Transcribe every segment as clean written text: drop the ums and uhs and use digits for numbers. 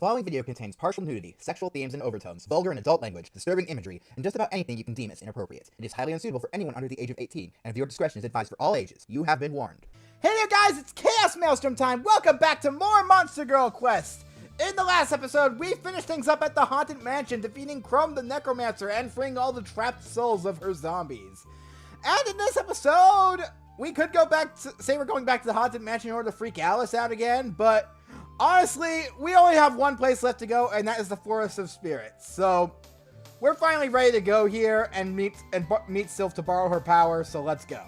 following video contains partial nudity, sexual themes and overtones, vulgar and adult language, disturbing imagery, and just about anything you can deem as inappropriate. It is highly unsuitable for anyone under the age of 18, and viewer discretion is advised for all ages. You have been warned. Hey there guys, it's ChaosMaelstrom time! Welcome back to more Monster Girl quests! In the last episode, we finished things up at the Haunted Mansion, defeating Chrome the Necromancer and freeing all the trapped souls of her zombies. And in this episode, we could go back to, say we're going back to the Haunted Mansion in order to freak Alice out again, but honestly, we only have one place left to go, and that is the Forest of Spirits. So, we're finally ready to go here and meet Sylph to borrow her power, so let's go.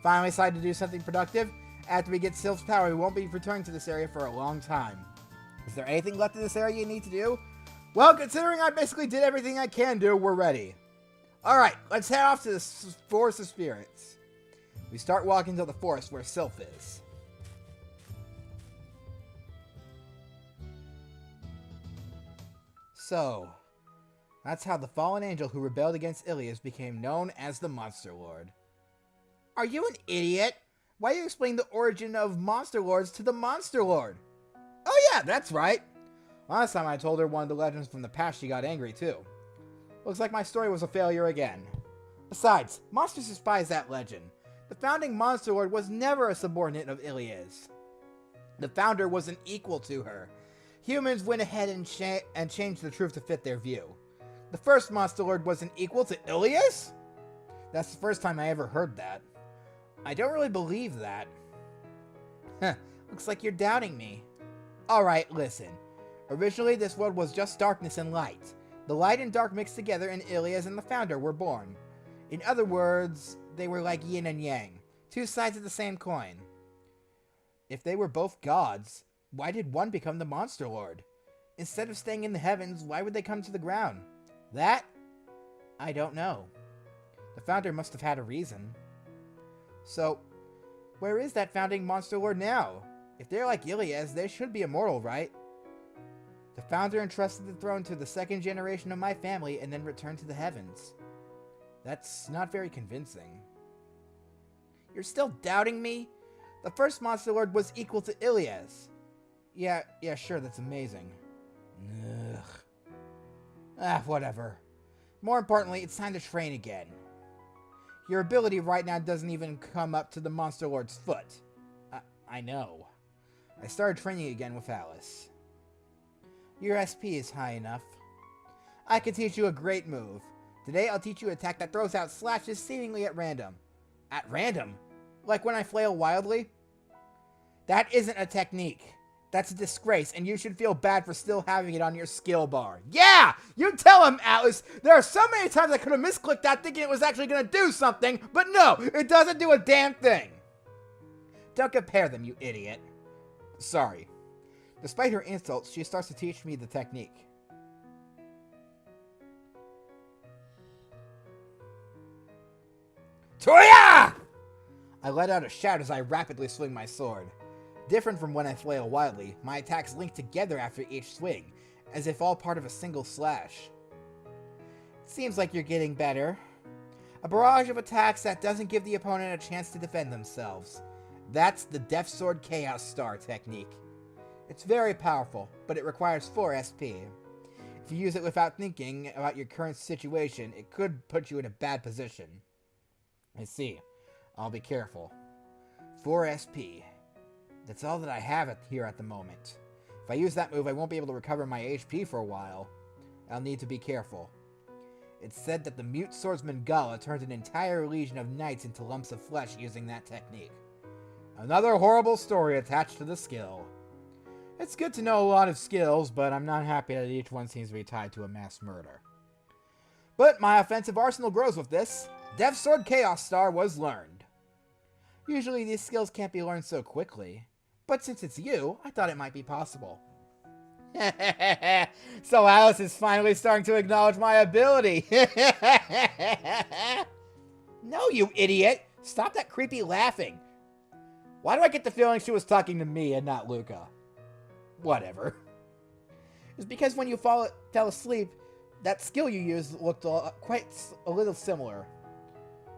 Finally decided to do something productive. After we get Sylph's power, we won't be returning to this area for a long time. Is there anything left in this area you need to do? Well, considering I basically did everything I can do, we're ready. Alright, let's head off to the Forest of Spirits. We start walking to the forest where Sylph is. So, that's how the fallen angel who rebelled against Ilias became known as the Monster Lord. Are you an idiot? Why do you explain the origin of Monster Lords to the Monster Lord? Oh yeah, that's right. Last time I told her one of the legends from the past, she got angry too. Looks like my story was a failure again. Besides, monsters despise that legend. The founding Monster Lord was never a subordinate of Ilias. The founder was an equal to her. Humans went ahead and changed the truth to fit their view. The first Monster Lord was an equal to Ilias? That's the first time I ever heard that. I don't really believe that. Huh, looks like you're doubting me. Alright, listen. Originally, this world was just darkness and light. The light and dark mixed together, and Ilias and the founder were born. In other words, they were like yin and yang, two sides of the same coin. If they were both gods, why did one become the Monster Lord? Instead of staying in the heavens, why would they come to the ground? That? I don't know. The founder must have had a reason. So, where is that founding Monster Lord now? If they're like Ilias, they should be immortal, right? The founder entrusted the throne to the second generation of my family and then returned to the heavens. That's not very convincing. You're still doubting me? The first Monster Lord was equal to Ilias. Yeah, sure, that's amazing. Ugh. Whatever. More importantly, it's time to train again. Your ability right now doesn't even come up to the Monster Lord's foot. I know. I started training again with Alice. Your SP is high enough. I can teach you a great move. Today I'll teach you an attack that throws out slashes seemingly at random. At random? Like when I flail wildly? That isn't a technique. That's a disgrace, and you should feel bad for still having it on your skill bar. Yeah! You tell him, Alice! There are so many times I could have misclicked that thinking it was actually going to do something, but no! It doesn't do a damn thing! Don't compare them, you idiot. Sorry. Despite her insults, she starts to teach me the technique. Toya! I let out a shout as I rapidly swing my sword. Different from when I flail wildly, my attacks link together after each swing, as if all part of a single slash. Seems like you're getting better. A barrage of attacks that doesn't give the opponent a chance to defend themselves. That's the Death Sword Chaos Star technique. It's very powerful, but it requires 4 SP. If you use it without thinking about your current situation, it could put you in a bad position. I see. I'll be careful. 4 SP. That's all that I have here at the moment. If I use that move, I won't be able to recover my HP for a while. I'll need to be careful. It's said that the mute swordsman Gala turned an entire legion of knights into lumps of flesh using that technique. Another horrible story attached to the skill. It's good to know a lot of skills, but I'm not happy that each one seems to be tied to a mass murder. But my offensive arsenal grows with this. Death Sword Chaos Star was learned. Usually these skills can't be learned so quickly. But since it's you, I thought it might be possible. So Alice is finally starting to acknowledge my ability. No, you idiot! Stop that creepy laughing. Why do I get the feeling she was talking to me and not Luca? Whatever. It's because when you fell asleep, that skill you used looked quite a little similar.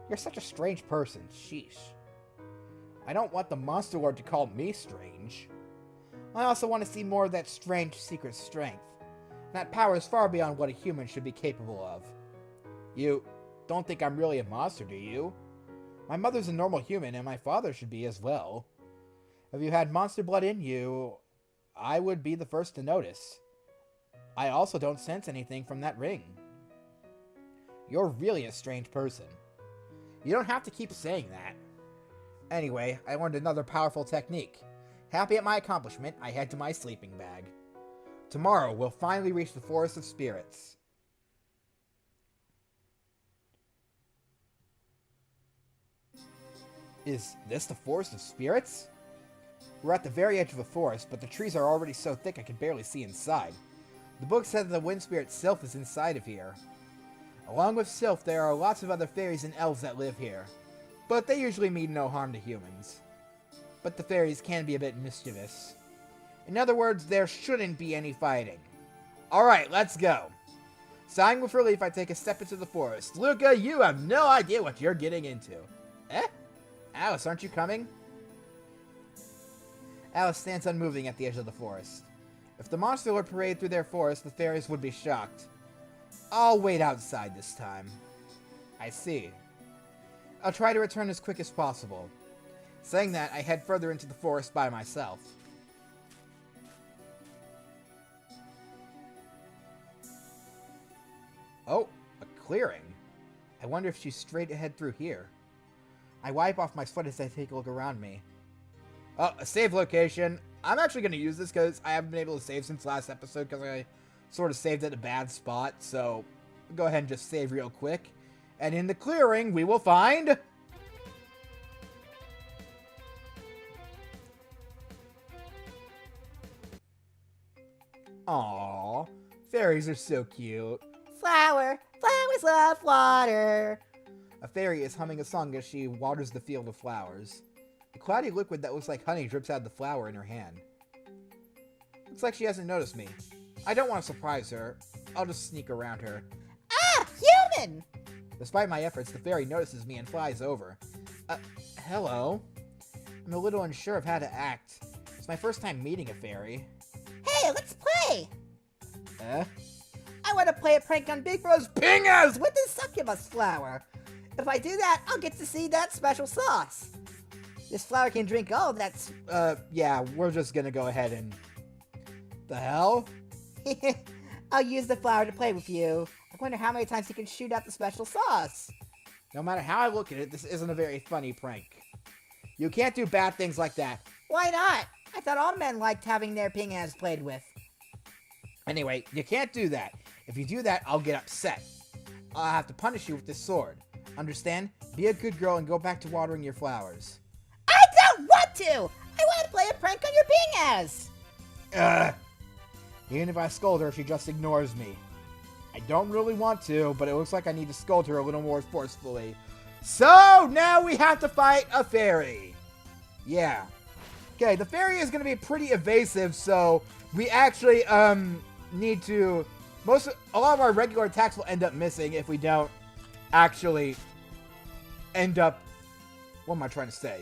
You're such a strange person. Sheesh. I don't want the Monster Lord to call me strange. I also want to see more of that strange secret strength. That power is far beyond what a human should be capable of. You don't think I'm really a monster, do you? My mother's a normal human, and my father should be as well. If you had monster blood in you, I would be the first to notice. I also don't sense anything from that ring. You're really a strange person. You don't have to keep saying that. Anyway, I learned another powerful technique. Happy at my accomplishment, I head to my sleeping bag. Tomorrow, we'll finally reach the Forest of Spirits. Is this the Forest of Spirits? We're at the very edge of the forest, but the trees are already so thick I can barely see inside. The book said that the wind spirit Sylph is inside of here. Along with Sylph, there are lots of other fairies and elves that live here, but they usually mean no harm to humans. But the fairies can be a bit mischievous. In other words, there shouldn't be any fighting. Alright, let's go. Sighing with relief, I take a step into the forest. Luca, you have no idea what you're getting into. Eh? Alice, aren't you coming? Alice stands unmoving at the edge of the forest. If the monster would parade through their forest, the fairies would be shocked. I'll wait outside this time. I see. I'll try to return as quick as possible. Saying that, I head further into the forest by myself. Oh, a clearing. I wonder if she's straight ahead through here. I wipe off my sweat as I take a look around me. Oh, a save location. I'm actually going to use this because I haven't been able to save since last episode because I sort of saved at a bad spot. So, go ahead and just save real quick. And in the clearing, we will find... Aww, fairies are so cute. Flower, flowers love water. A fairy is humming a song as she waters the field of flowers. A cloudy liquid that looks like honey drips out of the flower in her hand. Looks like she hasn't noticed me. I don't want to surprise her. I'll just sneak around her. Ah, human! Despite my efforts, the fairy notices me and flies over. Hello? I'm a little unsure of how to act. It's my first time meeting a fairy. Hey, let's play! I want to play a prank on Big Bro's Pingers with this succubus flower. If I do that, I'll get to see that special sauce. This flower can drink all of that. Yeah, we're just gonna go ahead and... The hell? I'll use the flower to play with you. I wonder how many times you can shoot out the special sauce. No matter how I look at it, this isn't a very funny prank. You can't do bad things like that. Why not? I thought all men liked having their pingas played with. Anyway, you can't do that. If you do that, I'll get upset. I'll have to punish you with this sword. Understand? Be a good girl and go back to watering your flowers. I don't want to! I want to play a prank on your pingas! Even if I scold her, she just ignores me. I don't really want to, but it looks like I need to scold her a little more forcefully. So, now we have to fight a fairy. Yeah. Okay, the fairy is going to be pretty evasive, so we actually, need to... A lot of our regular attacks will end up missing if we don't actually end up... What am I trying to say?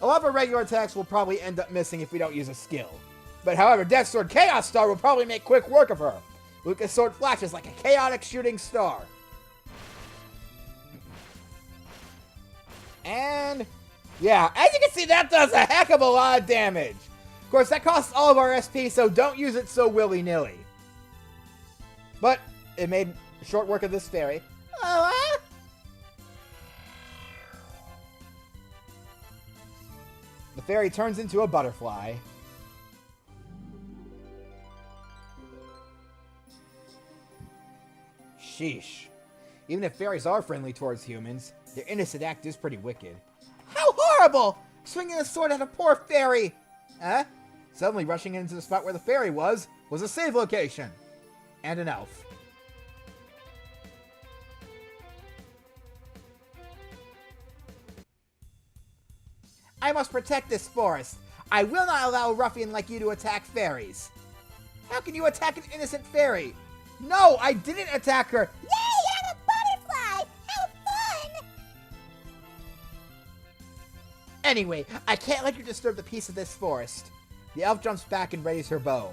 A lot of our regular attacks will probably end up missing if we don't use a skill. But however, Death Sword Chaos Star will probably make quick work of her. Lucas' sword flashes like a chaotic shooting star. And... yeah, as you can see, that does a heck of a lot of damage. Of course, that costs all of our SP, so don't use it so willy-nilly. But it made short work of this fairy. Oh, The fairy turns into a butterfly. Sheesh. Even if fairies are friendly towards humans, their innocent act is pretty wicked. How horrible! Swinging a sword at a poor fairy! Suddenly rushing into the spot where the fairy was a save location. And an elf. I must protect this forest. I will not allow a ruffian like you to attack fairies. How can you attack an innocent fairy? No, I didn't attack her. yay! I'm a butterfly! How fun! Anyway, I can't let you disturb the peace of this forest. The elf jumps back and readies her bow.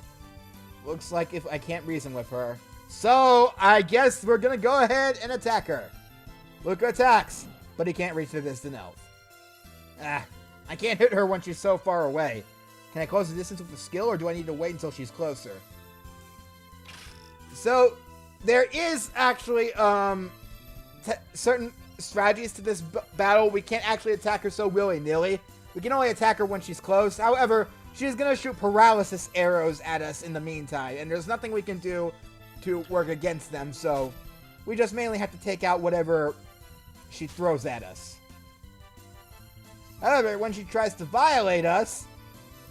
Looks like if I can't reason with her. So, I guess we're gonna go ahead and attack her. Luca attacks, but he can't reach the distant elf. I can't hit her when she's so far away. Can I close the distance with a skill, or do I need to wait until she's closer? So, there is actually certain strategies to this battle. We can't actually attack her so willy-nilly. We can only attack her when she's close. However, she's going to shoot paralysis arrows at us in the meantime, and there's nothing we can do to work against them, so we just mainly have to take out whatever she throws at us. However, when she tries to violate us,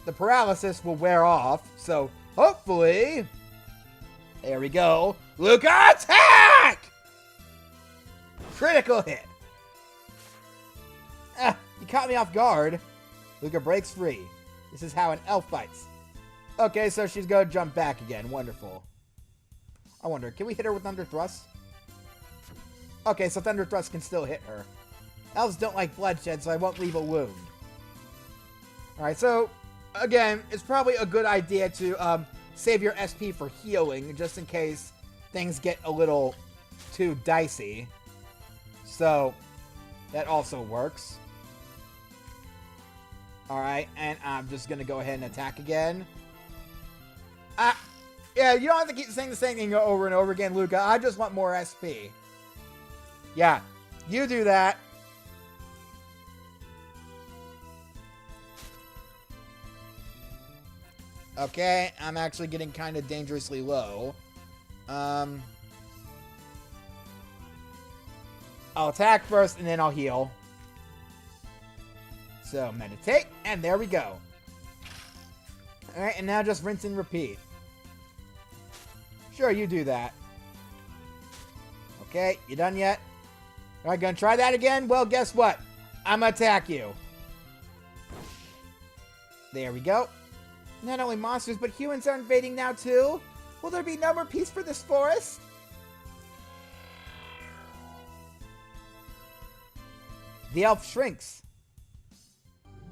the paralysis will wear off, so hopefully... There we go. Luca, attack! Critical hit. You caught me off guard. Luca breaks free. This is how an elf fights. Okay, so she's going to jump back again. Wonderful. I wonder, can we hit her with Thunder Thrust? Okay, so Thunder Thrust can still hit her. Elves don't like bloodshed, so I won't leave a wound. Alright, so, again, it's probably a good idea to save your SP for healing, just in case things get a little too dicey. So, that also works. Alright, and I'm just going to go ahead and attack again. Yeah, you don't have to keep saying the same thing over and over again, Luca. I just want more SP. Yeah, you do that. Okay, I'm actually getting kind of dangerously low. I'll attack first, and then I'll heal. So, meditate, and there we go. Alright, and now just rinse and repeat. Sure, you do that. Okay, you done yet? Alright, gonna try that again? Well, guess what? I'm gonna attack you. There we go. Not only monsters, but humans are invading now, too? Will there be no more peace for this forest? The elf shrinks.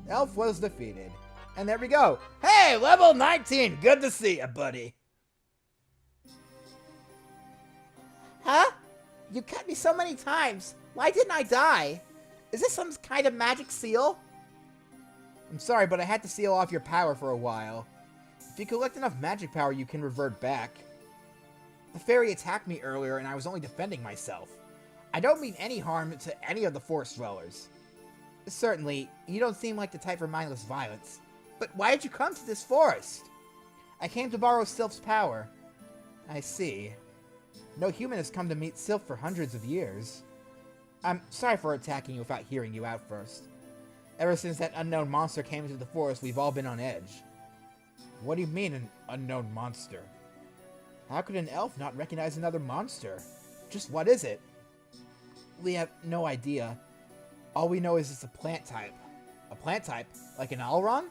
The elf was defeated. And there we go. Hey, level 19! Good to see you, buddy. Huh? You cut me so many times. Why didn't I die? Is this some kind of magic seal? I'm sorry, but I had to seal off your power for a while. If you collect enough magic power, you can revert back. The fairy attacked me earlier, and I was only defending myself. I don't mean any harm to any of the forest dwellers. Certainly, you don't seem like the type for mindless violence. But why did you come to this forest? I came to borrow Sylph's power. I see. No human has come to meet Sylph for hundreds of years. I'm sorry for attacking you without hearing you out first. Ever since that unknown monster came into the forest, we've all been on edge. What do you mean, an unknown monster? How could an elf not recognize another monster? Just what is it? We have no idea. All we know is it's a plant type. A plant type? Like an Alron?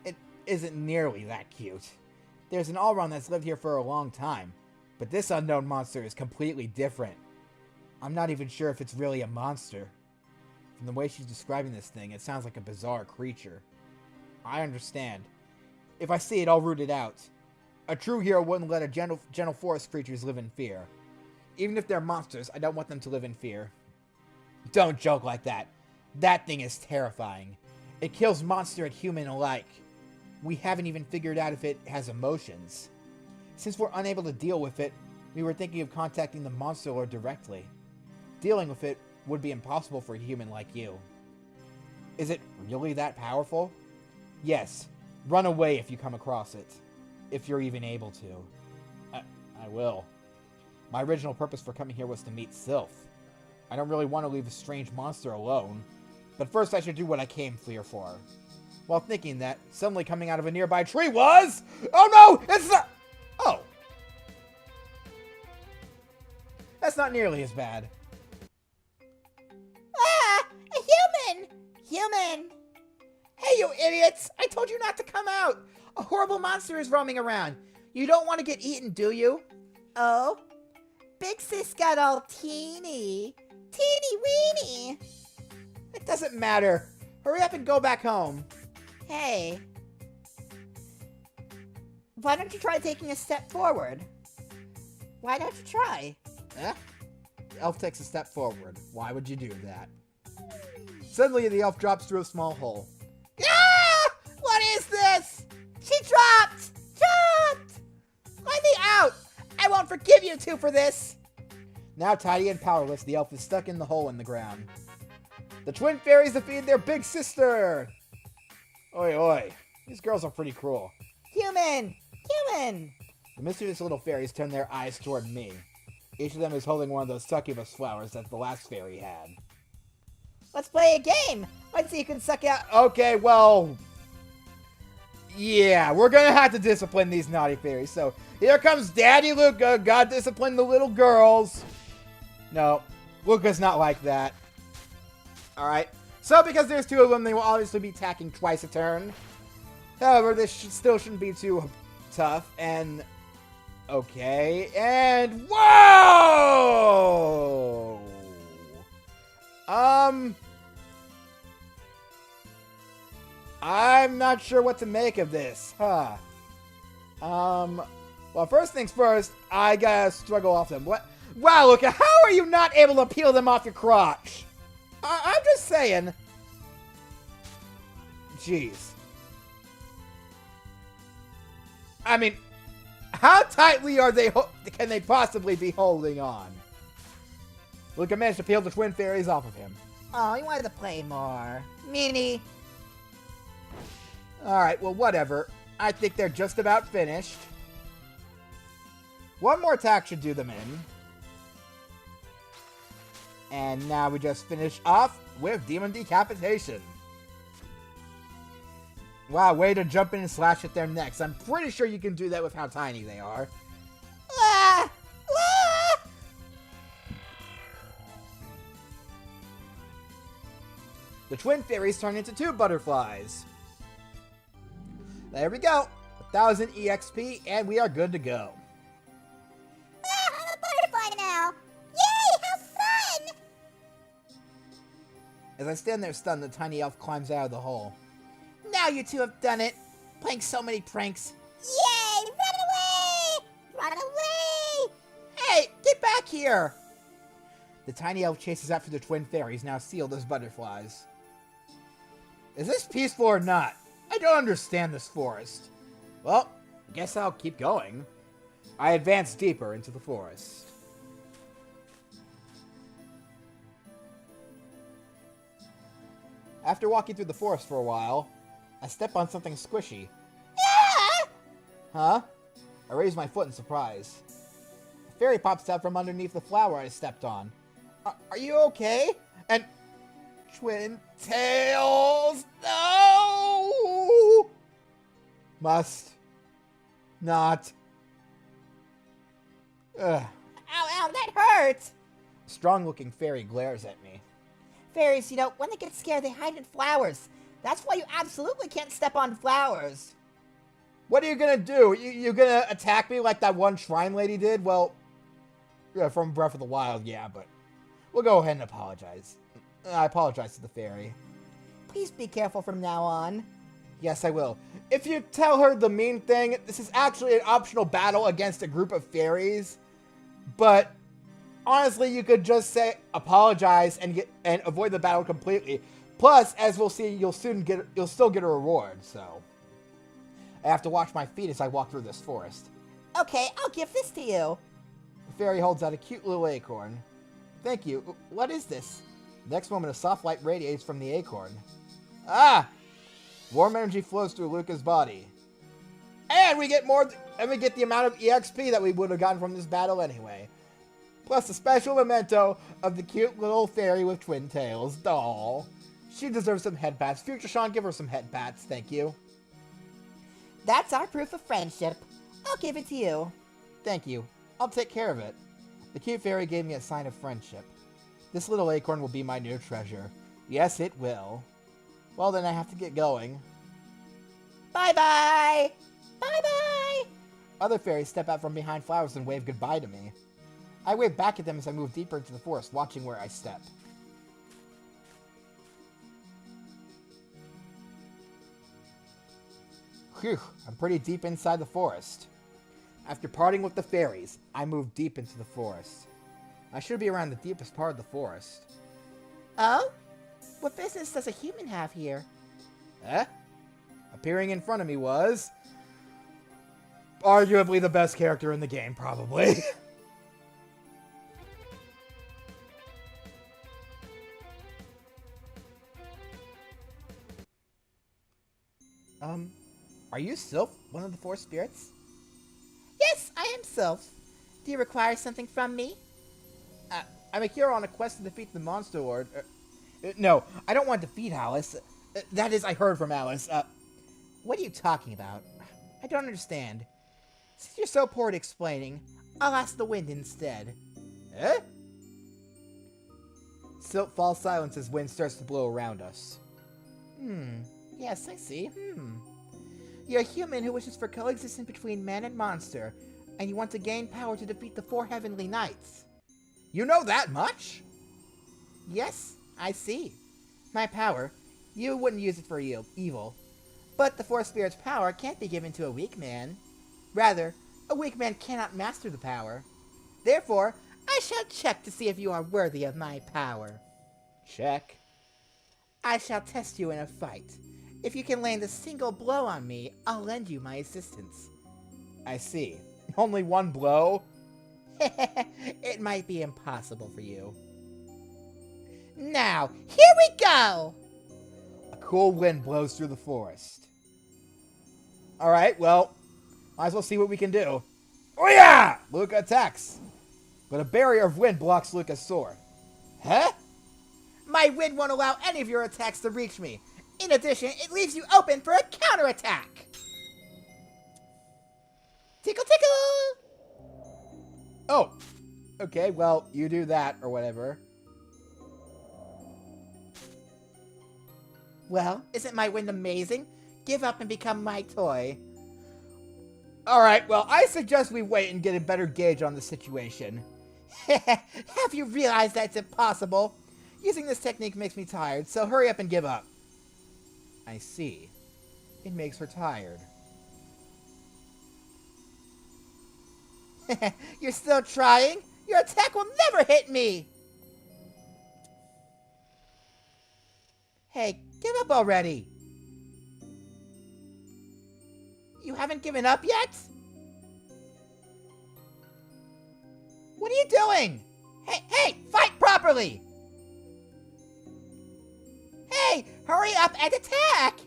It isn't nearly that cute. There's an Alron that's lived here for a long time, but this unknown monster is completely different. I'm not even sure if it's really a monster. From the way she's describing this thing, it sounds like a bizarre creature. I understand. If I see it, I'll root it out. A true hero wouldn't let a gentle forest creatures live in fear. Even if they're monsters, I don't want them to live in fear. Don't joke like that. That thing is terrifying. It kills monster and human alike. We haven't even figured out if it has emotions. Since we're unable to deal with it, we were thinking of contacting the Monster Lord directly. Dealing with it would be impossible for a human like you. Is it really that powerful? Yes. Run away if you come across it. If you're even able to. I will. My original purpose for coming here was to meet Sylph. I don't really want to leave a strange monster alone, but first I should do what I came here for. While thinking that, suddenly coming out of a nearby tree was... Oh no! It's not... Oh. That's not nearly as bad. Ah! A human! Human! Hey, you idiots! I told you not to come out! A horrible monster is roaming around. You don't want to get eaten, do you? Oh? Big sis got all teeny. Teeny weeny. It doesn't matter. Hurry up and go back home. Hey. Why don't you try taking a step forward? Why don't you try? Eh? The elf takes a step forward. Why would you do that? Suddenly, the elf drops through a small hole. Ah! What is this? She dropped! Dropped! Let me out! I won't forgive you two for this! Now tiny and powerless, the elf is stuck in the hole in the ground. The twin fairies defeated their big sister! Oi, oi. These girls are pretty cruel. Human! Human! The mischievous little fairies turn their eyes toward me. Each of them is holding one of those succubus flowers that the last fairy had. Let's play a game! Let's see who can suck out. Okay, well... yeah, we're gonna have to discipline these naughty fairies. So, here comes Daddy Luca. God discipline the little girls. No, Luca's not like that. Alright, so because there's two of them, they will obviously be attacking twice a turn. However, this still shouldn't be too tough, and... okay, and... whoa! I'm not sure what to make of this, huh? Well, first things first, I gotta struggle off them. What? Wow, Luca, how are you not able to peel them off your crotch? I'm just saying. Jeez. I mean, how tightly are they? Can they possibly be holding on? Luca managed to peel the twin fairies off of him. Oh, he wanted to play more. Meanie. Alright, well, whatever. I think they're just about finished. One more attack should do them in. And now we just finish off with Demon Decapitation. Wow, way to jump in and slash at their necks. I'm pretty sure you can do that with how tiny they are. Ah! Ah! The twin fairies turn into two butterflies. There we go. 1,000 EXP, and we are good to go. Ah, I'm a butterfly now! Yay, how fun! As I stand there stunned, the tiny elf climbs out of the hole. Now you two have done it. Playing so many pranks. Yay, run away! Run away! Hey, get back here! The tiny elf chases after the twin fairies, now sealed as butterflies. Is this peaceful or not? I don't understand this forest. Well, I guess I'll keep going. I advance deeper into the forest. After walking through the forest for a while, I step on something squishy. Ah! Huh? I raise my foot in surprise. A fairy pops out from underneath the flower I stepped on. Are you okay? And... Twin tails! No! Must... not... Ugh. Ow, ow, that hurts! A strong-looking fairy glares at me. Fairies, you know, when they get scared, they hide in flowers. That's why you absolutely can't step on flowers. What are you gonna do? You gonna attack me like that one shrine lady did? Well, yeah, from Breath of the Wild, yeah, but we'll go ahead and apologize. I apologize to the fairy. Please be careful from now on. Yes, I will. If you tell her the mean thing, this is actually an optional battle against a group of fairies. But honestly, you could just say apologize and avoid the battle completely. Plus, as we'll see, you'll still get a reward. So I have to watch my feet as I walk through this forest. Okay, I'll give this to you. The fairy holds out a cute little acorn. Thank you. What is this? Next moment, a soft light radiates from the acorn. Ah! Warm energy flows through Luca's body. And we get the amount of EXP that we would have gotten from this battle anyway. Plus a special memento of the cute little fairy with twin tails. Doll. She deserves some head pats. Future Sean, give her some head pats. Thank you. That's our proof of friendship. I'll give it to you. Thank you. I'll take care of it. The cute fairy gave me a sign of friendship. This little acorn will be my new treasure. Yes, it will. Well, then I have to get going. Bye-bye! Bye-bye! Other fairies step out from behind flowers and wave goodbye to me. I wave back at them as I move deeper into the forest, watching where I step. Phew, I'm pretty deep inside the forest. After parting with the fairies, I moved deep into the forest. I should be around the deepest part of the forest. Oh? What business does a human have here? Eh? Appearing in front of me was... arguably the best character in the game, probably. Are you Sylph, one of the four spirits? Yes, I am Sylph. Do you require something from me? I'm a hero on a quest to defeat the Monster Lord. No, I don't want to defeat Alice. That is, I heard from Alice. What are you talking about? I don't understand. Since you're so poor at explaining, I'll ask the wind instead. Eh? Sylph falls silent as wind starts to blow around us. Yes, I see. You're a human who wishes for coexistence between man and monster, and you want to gain power to defeat the four heavenly knights. You know that much? Yes, I see. My power, you wouldn't use it for evil. But the four spirits' power can't be given to a weak man. Rather, a weak man cannot master the power. Therefore, I shall check to see if you are worthy of my power. Check. I shall test you in a fight. If you can land a single blow on me, I'll lend you my assistance. I see. Only one blow? It might be impossible for you. Now, here we go! A cool wind blows through the forest. Alright, well, might as well see what we can do. Oh yeah! Luca attacks. But a barrier of wind blocks Luca's sword. Huh? My wind won't allow any of your attacks to reach me. In addition, it leaves you open for a counterattack. Tickle, tickle! Oh, okay, well, you do that, or whatever. Well, isn't my wind amazing? Give up and become my toy. Alright, well, I suggest we wait and get a better gauge on the situation. Have you realized that's impossible? Using this technique makes me tired, so hurry up and give up. I see. It makes her tired. You're still trying? Your attack will never hit me! Hey, give up already! You haven't given up yet? What are you doing? Hey, fight properly! Hey, hurry up and attack!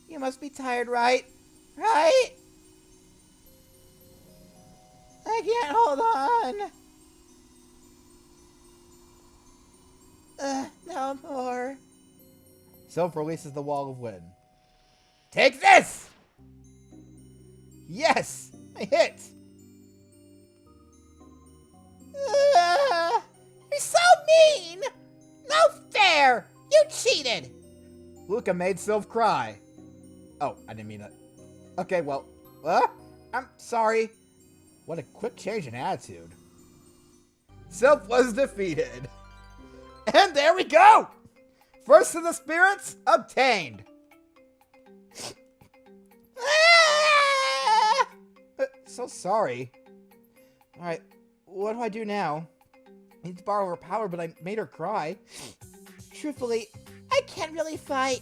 You must be tired, right? Right? I can't hold on. No more. Sylph releases the wall of wind. Take this! Yes! I hit! You're so mean! No fair! You cheated! Luca made Sylph cry. Oh, I didn't mean that. Okay, well, I'm sorry. What a quick change in attitude. Sylph was defeated. And there we go! First of the spirits obtained. So sorry. Alright, what do I do now? I need to borrow her power, but I made her cry. Truthfully, I can't really fight.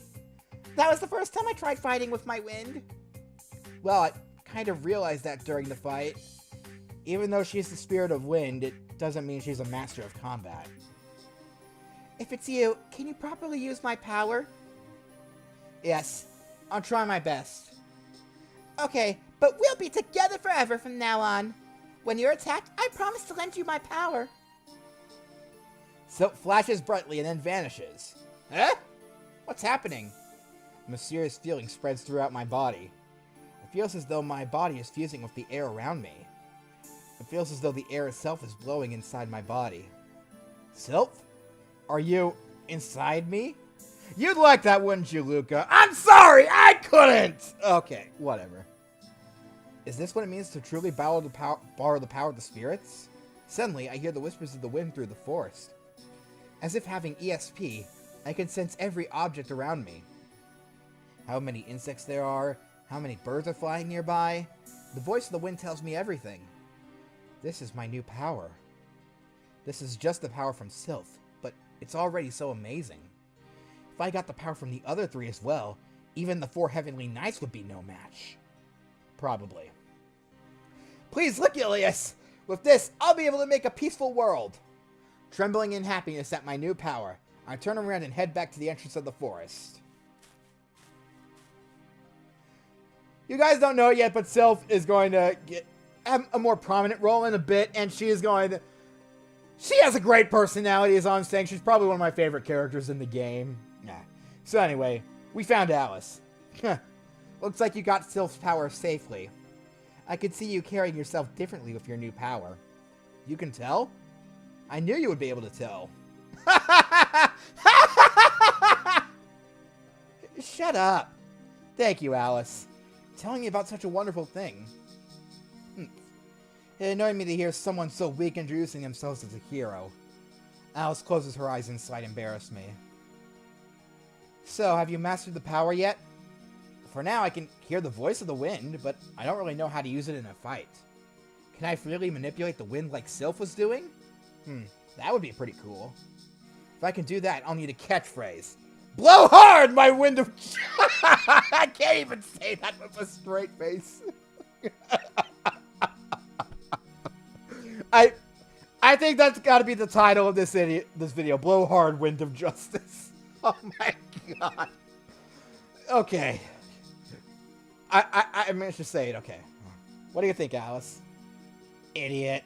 That was the first time I tried fighting with my wind. Well, I kind of realized that during the fight. Even though she's the spirit of wind, it doesn't mean she's a master of combat. If it's you, can you properly use my power? Yes, I'll try my best. Okay, but we'll be together forever from now on. When you're attacked, I promise to lend you my power. Silk flashes brightly and then vanishes. Huh? What's happening? A mysterious feeling spreads throughout my body. It feels as though my body is fusing with the air around me. It feels as though the air itself is blowing inside my body. Sylph? Are you inside me? You'd like that, wouldn't you, Luca? I'm sorry, I couldn't! Okay, whatever. Is this what it means to truly borrow the power of the spirits? Suddenly, I hear the whispers of the wind through the forest. As if having ESP, I can sense every object around me. How many insects there are, how many birds are flying nearby. The voice of the wind tells me everything. This is my new power. This is just the power from Sylph, but it's already so amazing. If I got the power from the other 3 as well, even the 4 Heavenly Knights would be no match. Probably. Please look, Ilias! With this, I'll be able to make a peaceful world. Trembling in happiness at my new power, I turn around and head back to the entrance of the forest. You guys don't know it yet, but Sylph is going to have a more prominent role in a bit, and she is going to... She has a great personality, as I'm saying. She's probably one of my favorite characters in the game. Yeah. So anyway, we found Alice. Looks like you got Sylph's power safely. I could see you carrying yourself differently with your new power. You can tell? I knew you would be able to tell. Shut up. Thank you, Alice. Telling me about such a wonderful thing. It annoyed me to hear someone so weak introducing themselves as a hero. Alice closes her eyes in slight embarrassment. So, have you mastered the power yet? For now, I can hear the voice of the wind, but I don't really know how to use it in a fight. Can I freely manipulate the wind like Sylph was doing? That would be pretty cool. If I can do that, I'll need a catchphrase. Blow hard, my wind of... I can't even say that with a straight face. I think that's got to be the title of this video. Blow hard, wind of justice. Oh my god. Okay. I managed to say it. Okay. What do you think, Alice? Idiot.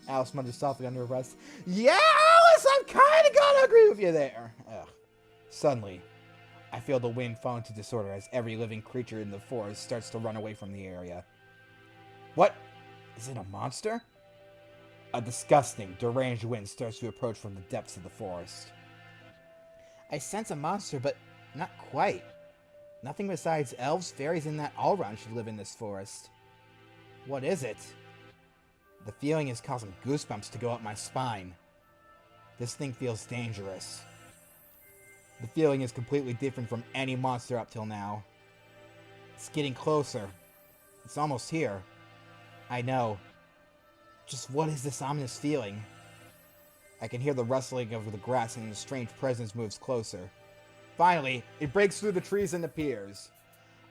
Alice mutters softly under her breath. Yeah, Alice, I'm kind of gonna agree with you there. Ugh. Suddenly, I feel the wind fall into disorder as every living creature in the forest starts to run away from the area. What? Is it a monster? A disgusting, deranged wind starts to approach from the depths of the forest. I sense a monster, but not quite. Nothing besides elves, fairies, and that all-round should live in this forest. What is it? The feeling is causing goosebumps to go up my spine. This thing feels dangerous. The feeling is completely different from any monster up till now. It's getting closer. It's almost here. I know. Just what is this ominous feeling? I can hear the rustling of the grass and a strange presence moves closer. Finally, it breaks through the trees and appears.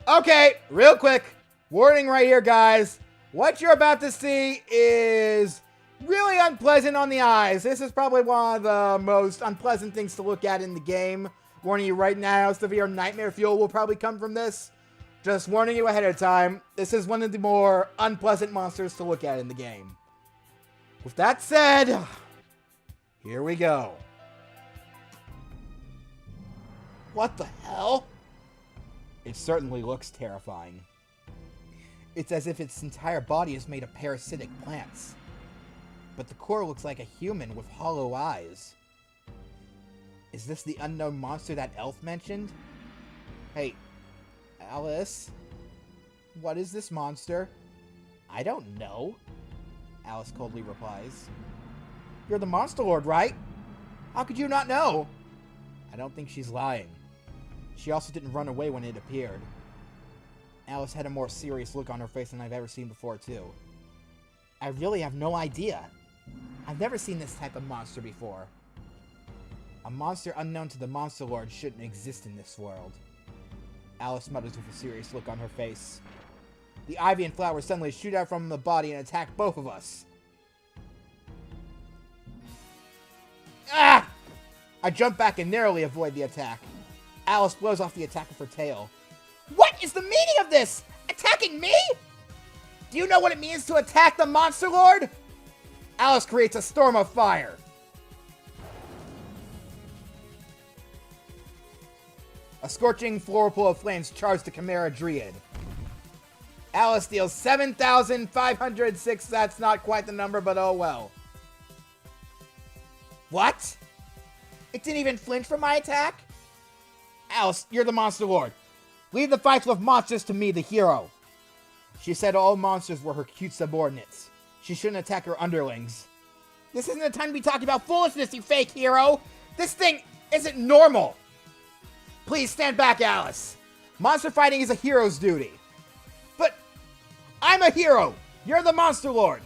Okay, real quick. Warning right here, guys. What you're about to see is really unpleasant on the eyes. This is probably one of the most unpleasant things to look at in the game. Warning you right now, severe nightmare fuel will probably come from this. Just warning you ahead of time. This is one of the more unpleasant monsters to look at in the game. With that said, here we go. What the hell? It certainly looks terrifying. It's as if its entire body is made of parasitic plants. But the core looks like a human with hollow eyes. Is this the unknown monster that Elf mentioned? Hey, Alice? What is this monster? I don't know, Alice coldly replies. You're the Monster Lord, right? How could you not know? I don't think she's lying. She also didn't run away when it appeared. Alice had a more serious look on her face than I've ever seen before, too. I really have no idea. I've never seen this type of monster before. A monster unknown to the Monster Lord shouldn't exist in this world. Alice mutters with a serious look on her face. The ivy and flowers suddenly shoot out from the body and attack both of us. Ah! I jump back and narrowly avoid the attack. Alice blows off the attack with her tail. What is the meaning of this? Attacking me? Do you know what it means to attack the Monster Lord? Alice creates a storm of fire. A scorching whirlpool of flames charge the Chimera Dryad. Alice deals 7,506. That's not quite the number, but oh well. What? It didn't even flinch from my attack? Alice, you're the Monster Lord. Leave the fights with monsters to me, the hero. She said all monsters were her cute subordinates. She shouldn't attack her underlings. This isn't the time to be talking about foolishness, you fake hero! This thing... isn't normal. Please stand back, Alice. Monster fighting is a hero's duty. But I'm a hero. You're the Monster Lord.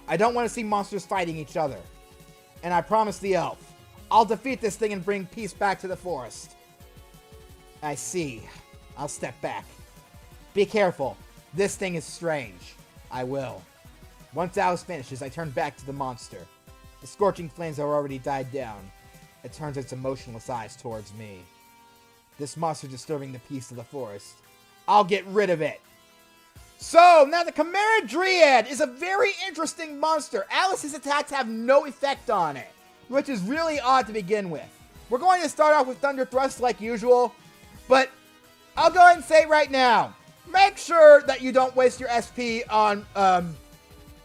I don't want to see monsters fighting each other. And I promise the elf, I'll defeat this thing and bring peace back to the forest. I see. I'll step back. Be careful. This thing is strange. I will. Once Alice finishes, I turn back to the monster. The scorching flames have already died down. It turns its emotionless eyes towards me. This monster disturbing the peace of the forest. I'll get rid of it. So, now the Chimera Dryad is a very interesting monster. Alice's attacks have no effect on it, which is really odd to begin with. We're going to start off with Thunder Thrust like usual, but I'll go ahead and say right now, make sure that you don't waste your SP on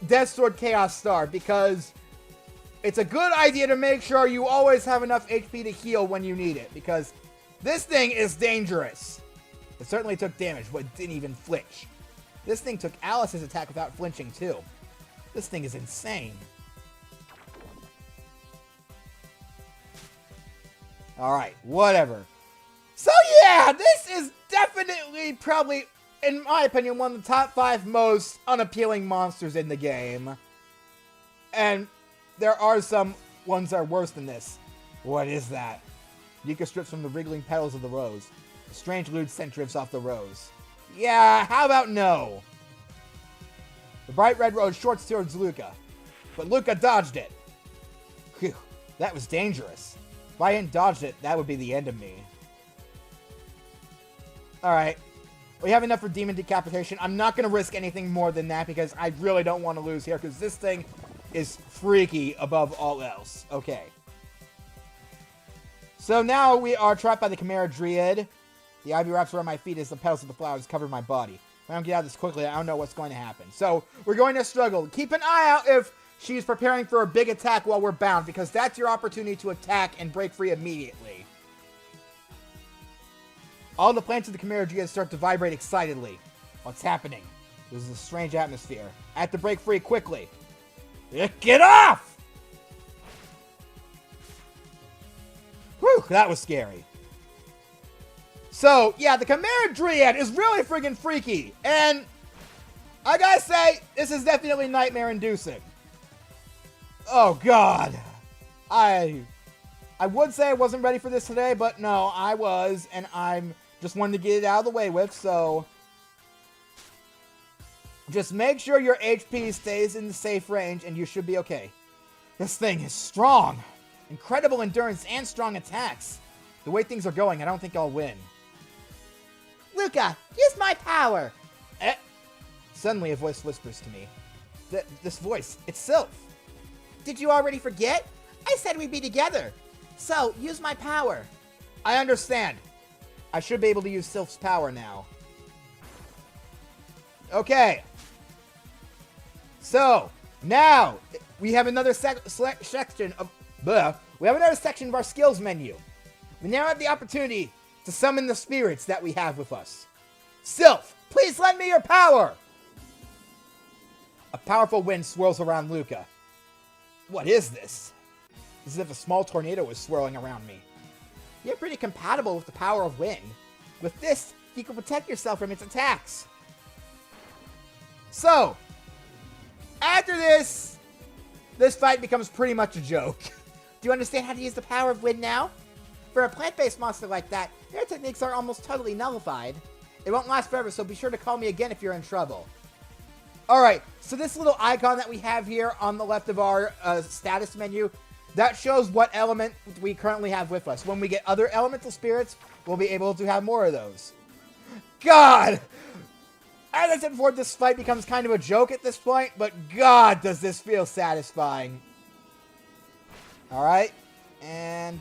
Death Sword Chaos Star, because it's a good idea to make sure you always have enough HP to heal when you need it, because this thing is dangerous. It certainly took damage, but it didn't even flinch. This thing took Alice's attack without flinching, too. This thing is insane. Alright, whatever. So yeah, this is definitely probably, in my opinion, one of the top 5 most unappealing monsters in the game. And there are some ones that are worse than this. What is that? Yuka strips from the wriggling petals of the rose. A strange lewd scent drifts off the rose. Yeah, how about no? The bright red rose shorts towards Luca, but Luca dodged it. Phew, that was dangerous. If I hadn't dodged it, that would be the end of me. Alright, we have enough for Demon Decapitation. I'm not going to risk anything more than that because I really don't want to lose here because this thing is freaky above all else. Okay. So now we are trapped by the Chimera Dryad. The ivy wraps around my feet as the petals of the flowers cover my body. If I don't get out of this quickly, I don't know what's going to happen. So we're going to struggle. Keep an eye out if she's preparing for a big attack while we're bound, because that's your opportunity to attack and break free immediately. All the plants of the Chimera Dryad start to vibrate excitedly. What's happening? This is a strange atmosphere. I have to break free quickly. Get off! Whew, that was scary. So, yeah, the Chimera Dryad is really friggin' freaky. And I gotta say, this is definitely nightmare-inducing. Oh, God. I would say I wasn't ready for this today, but no, I was. And I'm just wanted to get it out of the way with, so just make sure your HP stays in the safe range, and you should be okay. This thing is strong. Incredible endurance and strong attacks. The way things are going, I don't think I'll win. Luca, use my power! Suddenly a voice whispers to me. This voice, it's Sylph. Did you already forget? I said we'd be together. So, use my power. I understand. I should be able to use Sylph's power now. Okay. So, now, we have another section of... We have another section of our skills menu. We now have the opportunity to summon the spirits that we have with us. Sylph, please lend me your power! A powerful wind swirls around Luca. What is this? It's as if a small tornado was swirling around me. You're pretty compatible with the power of wind. With this, you can protect yourself from its attacks. So, after this fight becomes pretty much a joke. Do you understand how to use the power of wind now? For a plant-based monster like that, your techniques are almost totally nullified. It won't last forever, so be sure to call me again if you're in trouble. Alright, so this little icon that we have here on the left of our status menu, that shows what element we currently have with us. When we get other elemental spirits, we'll be able to have more of those. God! As I said before, this fight becomes kind of a joke at this point, but God, does this feel satisfying. Alright, and...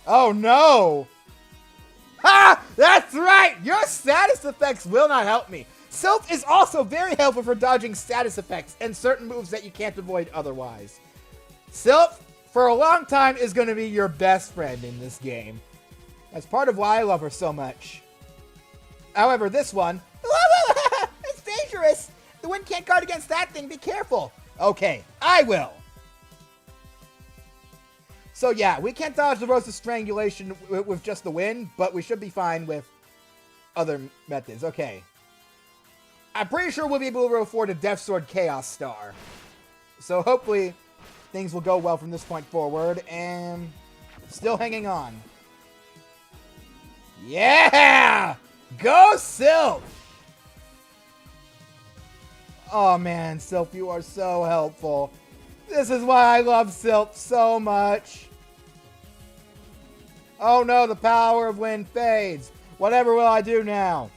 Oh no! Ha! That's right! Your status effects will not help me. Sylph is also very helpful for dodging status effects and certain moves that you can't avoid otherwise. Sylph, for a long time, is going to be your best friend in this game. That's part of why I love her so much. However, this one... It's dangerous! The wind can't guard against that thing, be careful! Okay, I will! So yeah, we can't dodge the Rose of Strangulation with just the wind, but we should be fine with other methods. Okay. I'm pretty sure we'll be able to afford a Death Sword Chaos Star. So hopefully things will go well from this point forward, and still hanging on. Yeah! Go Sylph! Oh man, Sylph, you are so helpful. This is why I love Sylph so much. Oh no, the power of wind fades. Whatever will I do now?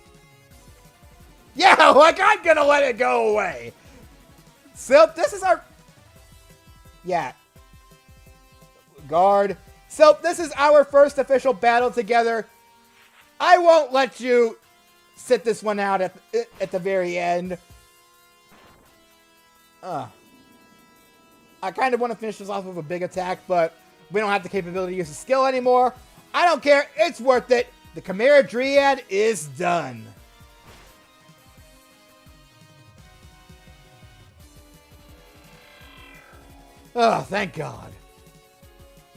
Yeah, like I'm gonna let it go away. Sylph, this is our... Yeah. Guard. Sylph, this is our first official battle together. I won't let you sit this one out at the very end. I kind of want to finish this off with a big attack, but we don't have the capability to use the skill anymore. I don't care. It's worth it. The Chimera Dryad is done. Oh, thank God.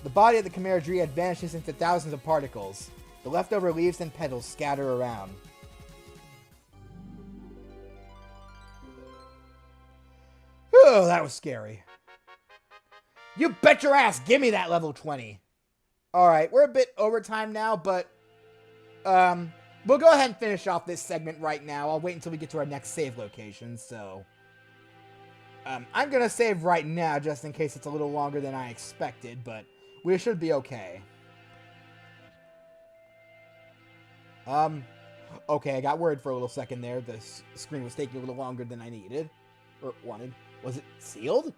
The body of the Chimera Dryad vanishes into thousands of particles. The leftover leaves and petals scatter around. Oh, that was scary. You bet your ass, give me that level 20. Alright, we're a bit over time now, but we'll go ahead and finish off this segment right now. I'll wait until we get to our next save location, so... I'm gonna save right now, just in case it's a little longer than I expected, but we should be okay. Okay, I got worried for a little second there. The screen was taking a little longer than I needed, or wanted. Was it sealed?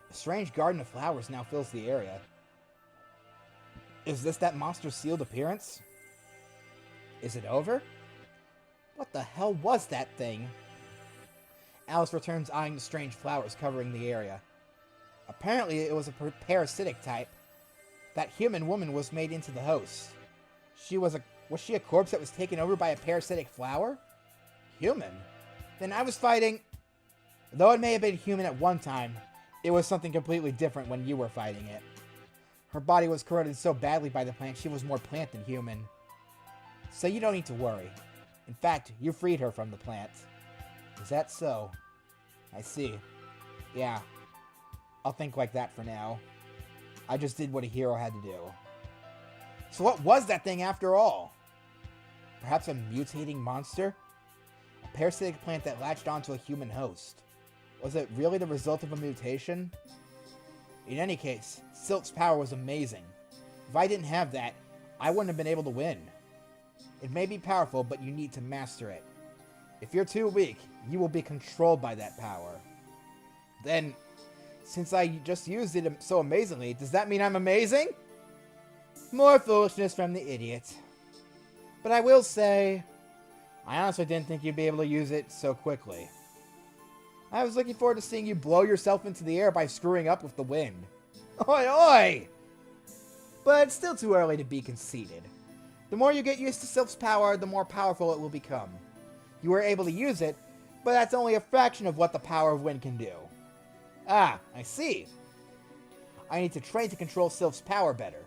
A strange garden of flowers now fills the area. Is this that monster's sealed appearance? Is it over? What the hell was that thing? Alice returns, eyeing the strange flowers covering the area. Apparently, it was a parasitic type. That human woman was made into the host. Was she a corpse that was taken over by a parasitic flower? Human? Then I was fighting... Though it may have been human at one time, it was something completely different when you were fighting it. Her body was corroded so badly by the plant, she was more plant than human. So you don't need to worry. In fact, you freed her from the plant. Is that so? I see. Yeah. I'll think like that for now. I just did what a hero had to do. So what was that thing after all? Perhaps a mutating monster? A parasitic plant that latched onto a human host. Was it really the result of a mutation? In any case, Sylph's power was amazing. If I didn't have that, I wouldn't have been able to win. It may be powerful, but you need to master it. If you're too weak, you will be controlled by that power. Then, since I just used it so amazingly, does that mean I'm amazing? More foolishness from the idiot. But I will say, I honestly didn't think you'd be able to use it so quickly. I was looking forward to seeing you blow yourself into the air by screwing up with the wind. Oi, oi! But it's still too early to be conceited. The more you get used to Sylph's power, the more powerful it will become. You were able to use it, but that's only a fraction of what the power of wind can do. Ah, I see. I need to train to control Sylph's power better.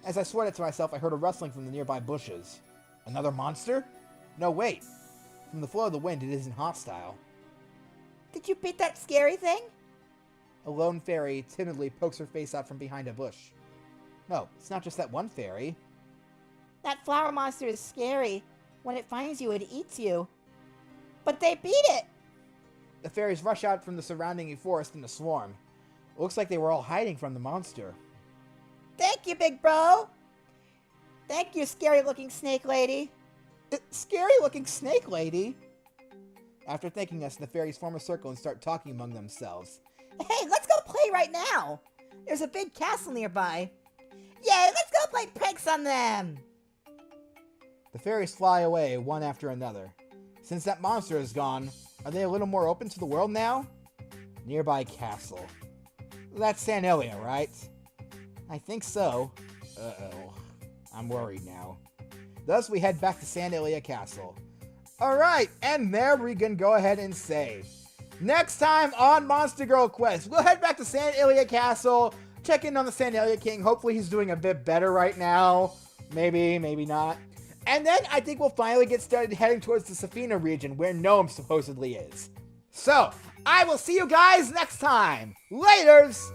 As I swore it to myself, I heard a rustling from the nearby bushes. Another monster? No, wait. From the flow of the wind, it isn't hostile. Did you beat that scary thing? A lone fairy timidly pokes her face out from behind a bush. No, it's not just that one fairy. That flower monster is scary. When it finds you, it eats you. But they beat it! The fairies rush out from the surrounding forest in a swarm. It looks like they were all hiding from the monster. Thank you, big bro! Thank you, scary-looking snake lady. Scary-looking snake lady? After thanking us, the fairies form a circle and start talking among themselves. Hey, let's go play right now! There's a big castle nearby. Yay, let's go play pranks on them! The fairies fly away, one after another. Since that monster is gone, are they a little more open to the world now? Nearby castle. That's Sanelia, right? I think so. Uh-oh. I'm worried now. Thus, we head back to Sanelia Castle. Alright, and there we can go ahead and save. Next time on Monster Girl Quest, we'll head back to Sanelia Castle check in on the Sandalia King. Hopefully he's doing a bit better right now. Maybe, maybe not. And then I think we'll finally get started heading towards the Safina region where Gnome supposedly is. So, I will see you guys next time. Laters!